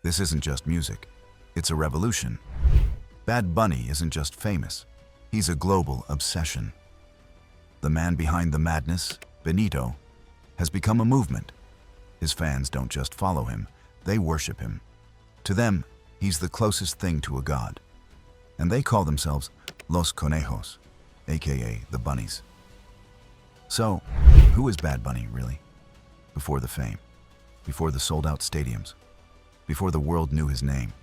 This isn't just music, it's a revolution. Bad Bunny isn't just famous, he's a global obsession. The man behind the madness, Benito, has become a movement. His fans don't just follow him, they worship him. To them, he's the closest thing to a god. And they call themselves Los Conejos, aka the Bunnies. So, who is Bad Bunny, really? Before the fame, before the sold-out stadiums, before the world knew his name,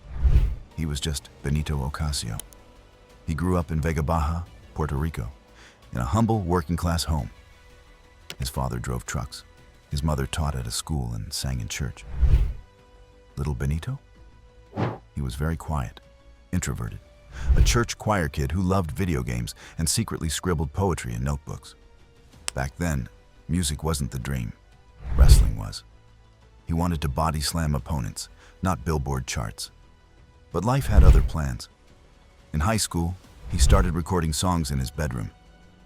he was just Benito Ocasio. He grew up in Vega Baja, Puerto Rico, in a humble working-class home. His father drove trucks. His mother taught at a school and sang in church. Little Benito? He was very quiet, introverted, a church choir kid who loved video games and secretly scribbled poetry in notebooks. Back then, music wasn't the dream. Wrestling was. He wanted to body slam opponents, not Billboard charts. But life had other plans. In high school, he started recording songs in his bedroom,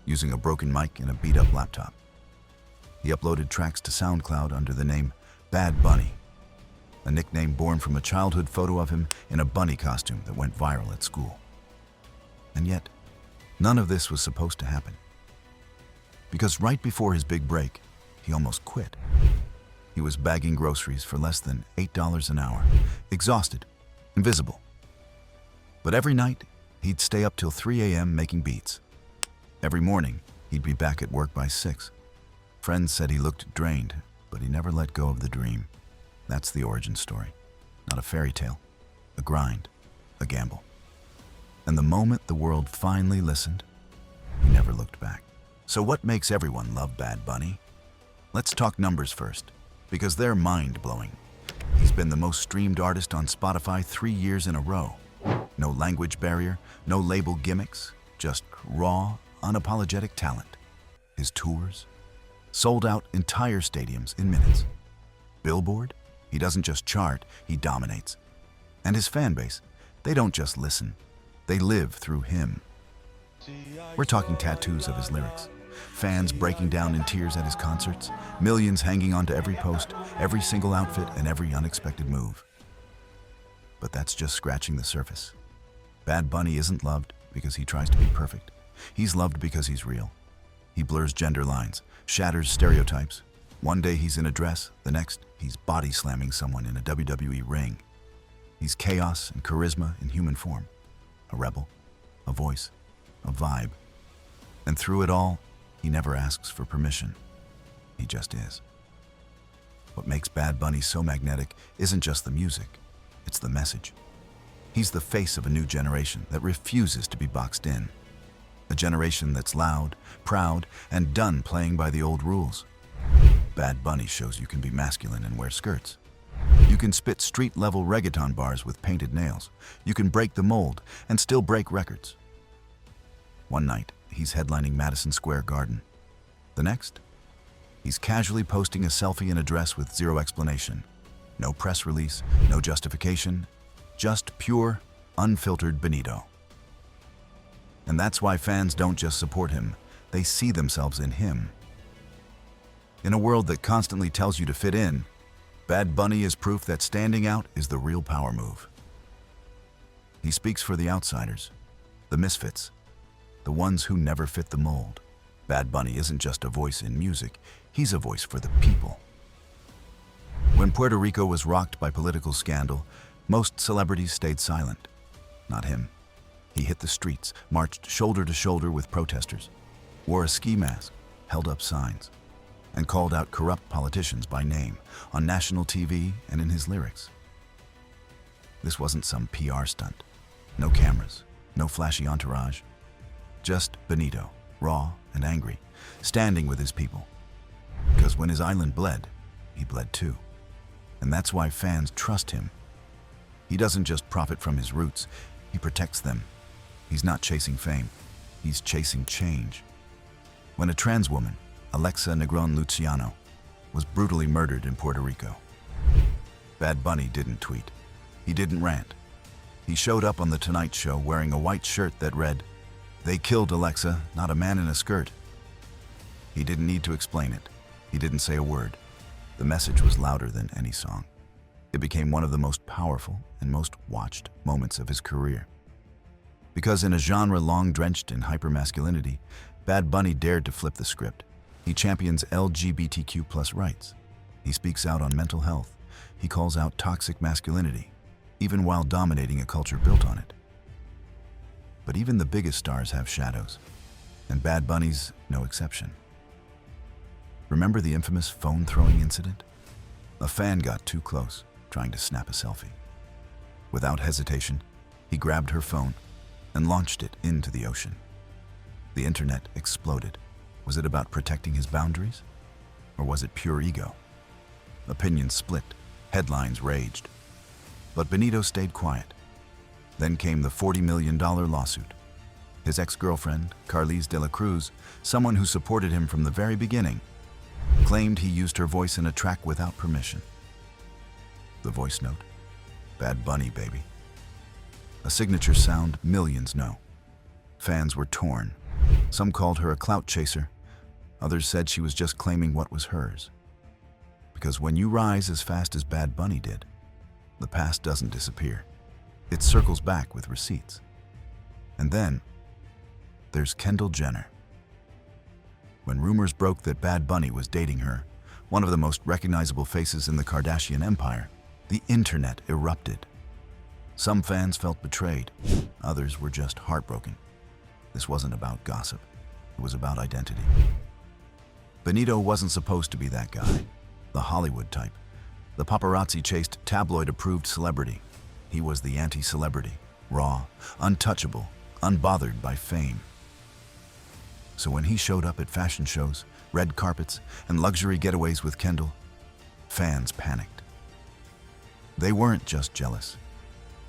using a broken mic and a beat-up laptop. He uploaded tracks to SoundCloud under the name Bad Bunny, a nickname born from a childhood photo of him in a bunny costume that went viral at school. And yet, none of this was supposed to happen. Because right before his big break, he almost quit. He was bagging groceries for less than $8 an hour, exhausted, invisible. But every night, he'd stay up till 3 a.m. making beats. Every morning, he'd be back at work by 6. Friends said he looked drained, but he never let go of the dream. That's the origin story. Not a fairy tale, a grind, a gamble. And the moment the world finally listened, he never looked back. So what makes everyone love Bad Bunny? Let's talk numbers first, because they're mind-blowing. He's been the most streamed artist on Spotify 3 years in a row. No language barrier, no label gimmicks, just raw, unapologetic talent. His tours sold out entire stadiums in minutes. Billboard? He doesn't just chart, he dominates. And his fan base, they don't just listen, they live through him. We're talking tattoos of his lyrics, fans breaking down in tears at his concerts, millions hanging onto every post, every single outfit, and every unexpected move. But that's just scratching the surface. Bad Bunny isn't loved because he tries to be perfect. He's loved because he's real. He blurs gender lines, shatters stereotypes. One day he's in a dress, the next he's body slamming someone in a WWE ring. He's chaos and charisma in human form. A rebel, a voice, a vibe. And through it all, he never asks for permission. He just is. What makes Bad Bunny so magnetic isn't just the music, it's the message. He's the face of a new generation that refuses to be boxed in. A generation that's loud, proud, and done playing by the old rules. Bad Bunny shows you can be masculine and wear skirts. You can spit street-level reggaeton bars with painted nails. You can break the mold and still break records. One night, he's headlining Madison Square Garden. The next, he's casually posting a selfie in a dress with zero explanation. No press release, no justification, just pure, unfiltered Benito. And that's why fans don't just support him, they see themselves in him. In a world that constantly tells you to fit in, Bad Bunny is proof that standing out is the real power move. He speaks for the outsiders, the misfits, the ones who never fit the mold. Bad Bunny isn't just a voice in music, he's a voice for the people. When Puerto Rico was rocked by political scandal, most celebrities stayed silent. Not him. He hit the streets, marched shoulder to shoulder with protesters, wore a ski mask, held up signs, and called out corrupt politicians by name on national TV and in his lyrics. This wasn't some PR stunt. No cameras, no flashy entourage. Just Benito, raw and angry, standing with his people. Because when his island bled, he bled too. And that's why fans trust him. He doesn't just profit from his roots, he protects them. He's not chasing fame, he's chasing change. When a trans woman, Alexa Negron Luciano, was brutally murdered in Puerto Rico, Bad Bunny didn't tweet. He didn't rant. He showed up on The Tonight Show wearing a white shirt that read, "They killed Alexa, not a man in a skirt." He didn't need to explain it. He didn't say a word. The message was louder than any song. It became one of the most powerful and most watched moments of his career. Because in a genre long drenched in hypermasculinity, Bad Bunny dared to flip the script. He champions LGBTQ+ rights. He speaks out on mental health. He calls out toxic masculinity, even while dominating a culture built on it. But even the biggest stars have shadows, and Bad Bunny's no exception. Remember the infamous phone-throwing incident? A fan got too close, trying to snap a selfie. Without hesitation, he grabbed her phone and launched it into the ocean. The internet exploded. Was it about protecting his boundaries? Or was it pure ego? Opinions split, headlines raged. But Benito stayed quiet. Then came the $40 million lawsuit. His ex-girlfriend, Carlise de la Cruz, someone who supported him from the very beginning, claimed he used her voice in a track without permission. The voice note? Bad Bunny, baby. A signature sound millions know. Fans were torn. Some called her a clout chaser. Others said she was just claiming what was hers. Because when you rise as fast as Bad Bunny did, the past doesn't disappear. It circles back with receipts. And then, there's Kendall Jenner. When rumors broke that Bad Bunny was dating her, one of the most recognizable faces in the Kardashian empire, the internet erupted. Some fans felt betrayed. Others were just heartbroken. This wasn't about gossip. It was about identity. Benito wasn't supposed to be that guy, the Hollywood type. The paparazzi-chased tabloid-approved celebrity. He was the anti-celebrity, raw, untouchable, unbothered by fame. So when he showed up at fashion shows, red carpets, and luxury getaways with Kendall, fans panicked. They weren't just jealous.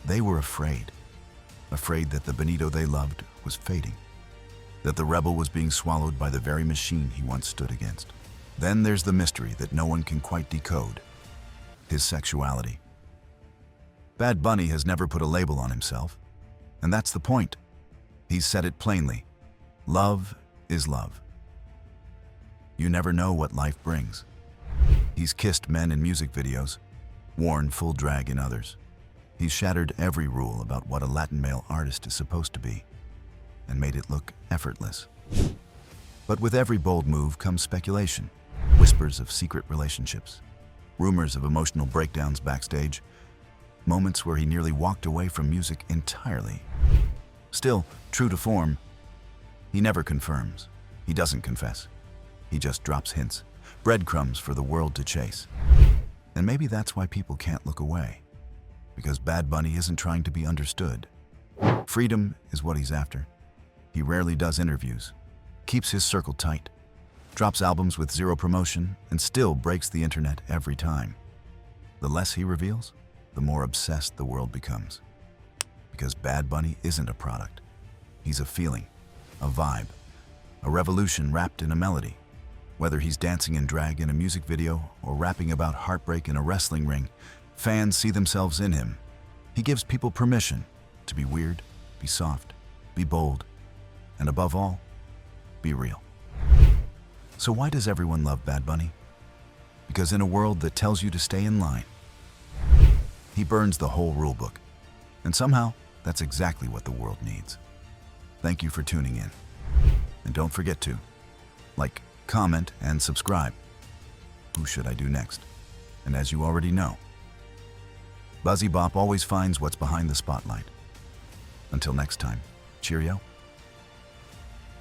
They were afraid. Afraid that the Benito they loved was fading. That the rebel was being swallowed by the very machine he once stood against. Then there's the mystery that no one can quite decode. His sexuality. Bad Bunny has never put a label on himself. And that's the point. He's said it plainly. Love is love. You never know what life brings. He's kissed men in music videos, worn full drag in others. He's shattered every rule about what a Latin male artist is supposed to be, and made it look effortless. But with every bold move comes speculation, whispers of secret relationships, rumors of emotional breakdowns backstage, moments where he nearly walked away from music entirely. Still, true to form, he never confirms. He doesn't confess. He just drops hints, breadcrumbs for the world to chase. And maybe that's why people can't look away. Because Bad Bunny isn't trying to be understood. Freedom is what he's after. He rarely does interviews, keeps his circle tight, drops albums with zero promotion, and still breaks the internet every time. The less he reveals, the more obsessed the world becomes. Because Bad Bunny isn't a product. He's a feeling, a vibe, a revolution wrapped in a melody. Whether he's dancing in drag in a music video or rapping about heartbreak in a wrestling ring, fans see themselves in him. He gives people permission to be weird, be soft, be bold, and above all, be real. So why does everyone love Bad Bunny? Because in a world that tells you to stay in line, he burns the whole rule book. And somehow, that's exactly what the world needs. Thank you for tuning in. And don't forget to like, comment, and subscribe. Who should I do next? And as you already know, Buzybop always finds what's behind the spotlight. Until next time, cheerio.